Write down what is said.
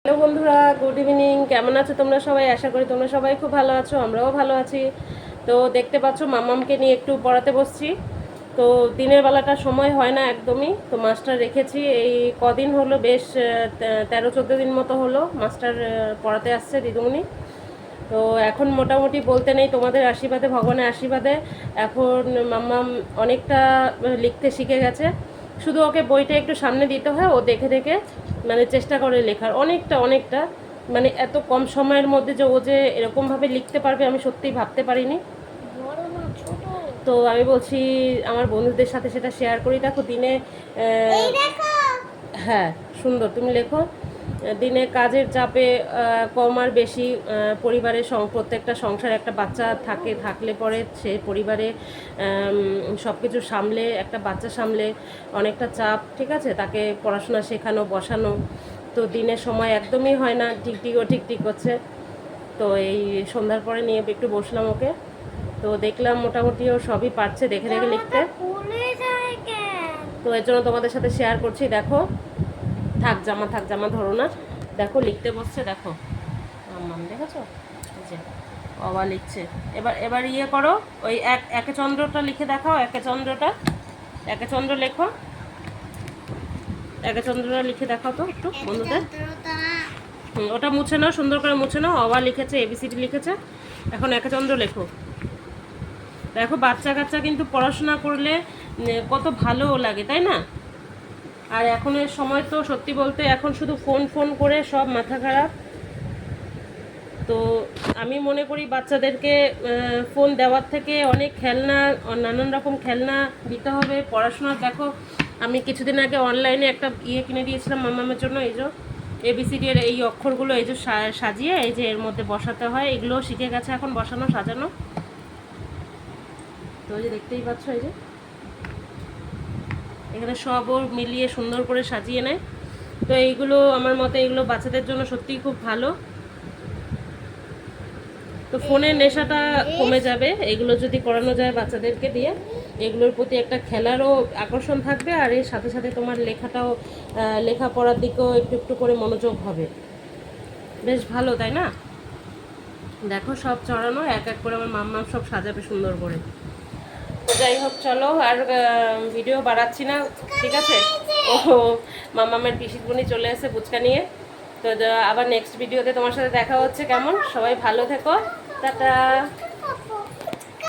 Hello বন্ধুরা, good evening. কেমন আছো তোমরা সবাই? আশা করি তোমরা সবাই খুব ভালো আছো, আমরাও ভালো আছি। তো দেখতে পাচ্ছ মাম্মামকে নিয়ে একটু পড়াতে বসছি। তো দিনের বেলাটা সময় হয় না একদমই, তো মাস্টার রেখেছি। এই কদিন হলো, বেশ 13-14 দিন মতো হলো মাস্টার পড়াতে আসছে দিদিমণি। তো এখন মোটামুটি বলতে নেই, তোমাদের আশীর্বাদে, ভগবানের আশীর্বাদে এখন মাম্মাম অনেকটা লিখতে শিখে গেছে। শুধু ওকে বইটা একটু সামনে দিতে হয়, ও দেখে দেখে মানে চেষ্টা করে লেখার। অনেকটা মানে এত কম সময়ের মধ্যে যে ও যে এরকমভাবে লিখতে পারবে আমি সত্যিই ভাবতে পারিনি। তো আমি বলছি আমার বন্ধুদের সাথে সেটা শেয়ার করি। দেখো দিনে হ্যাঁ সুন্দর, তুমি লেখো। দিনে কাজের চাপে কম আর বেশি, পরিবারের প্রত্যেকটা সংসারে একটা বাচ্চা থাকলে পরে সে পরিবারে সব কিছু সামলে, একটা বাচ্চা সামলে অনেকটা চাপ, ঠিক আছে, তাকে পড়াশোনা শেখানো, বসানো। তো দিনের সময় একদমই হয় না, ঠিক হচ্ছে। তো এই সন্ধ্যার পরে নিয়ে একটু বসলাম ওকে। তো দেখলাম মোটামুটি ও সবই পারছে দেখে দেখে লিখতে। তো এর জন্য তোমাদের সাথে শেয়ার করছি। দেখো, থাক জামা ধরো না। দেখো লিখতে বসছে, দেখো মাম্মাম, দেখেছো? এই যে বাবা লিখছে। এবার ইয়ে করো, ওই একে চন্দ্রটা লিখে দেখাও। একে চন্দ্র লেখো। একে চন্দ্রটা লিখে দেখাও তো একটু বন্ধুদের। ওটা মুছে নাও, সুন্দর করে মুছে নাও। অবা লিখেছে, এবিসিডি লিখেছে, এখন একে চন্দ্র লেখো। দেখো বাচ্চা কাচ্চা কিন্তু পড়াশোনা করলে কত ভালো লাগে, তাই না? আর এখনের সময় তো সত্যি বলতে এখন শুধু ফোন করে সব মাথা খারাপ। তো আমি মনে করি বাচ্চাদেরকে ফোন দেওয়ার থেকে অনেক খেলনা, নানান রকম খেলনা দিতে হবে। পড়াশোনা দেখো, আমি কিছুদিন আগে অনলাইনে একটা কিনে দিয়েছিলাম মামামের জন্য। এই যে এবিসিডি এর এই অক্ষরগুলো এই যে সাজিয়ে এই যে এর মধ্যে বসাতে হয়, এগুলোও শিখে গেছে এখন বসানো সাজানো। তো এই যে দেখতেই পাচ্ছ, এই যে এখানে সব ওর মিলিয়ে সুন্দর করে সাজিয়ে নেয়। তো এইগুলো আমার মতে এগুলো বাচ্চাদের জন্য সত্যিই খুব ভালো। তো ফোনের নেশাটা কমে যাবে এগুলো যদি করানো যায় বাচ্চাদেরকে দিয়ে। এগুলোর প্রতি একটা খেলারও আকর্ষণ থাকবে, আর এর সাথে সাথে তোমার লেখাপড়ার দিকেও একটু করে মনোযোগ হবে। বেশ ভালো, তাই না? দেখো সব চড়ানো, এক এক করে আমার মাম্মা সব সাজাবে সুন্দর করে। তো যাই হোক, চলো আর ভিডিও বাড়াচ্ছি না, ঠিক আছে? ও মাম্মামের পিসির বোনই চলে এসে ফুচকা নিয়ে। তো আবার নেক্সট ভিডিওতে তোমার সাথে দেখা হচ্ছে। কেমন সবাই ভালো থেকো, টাটা।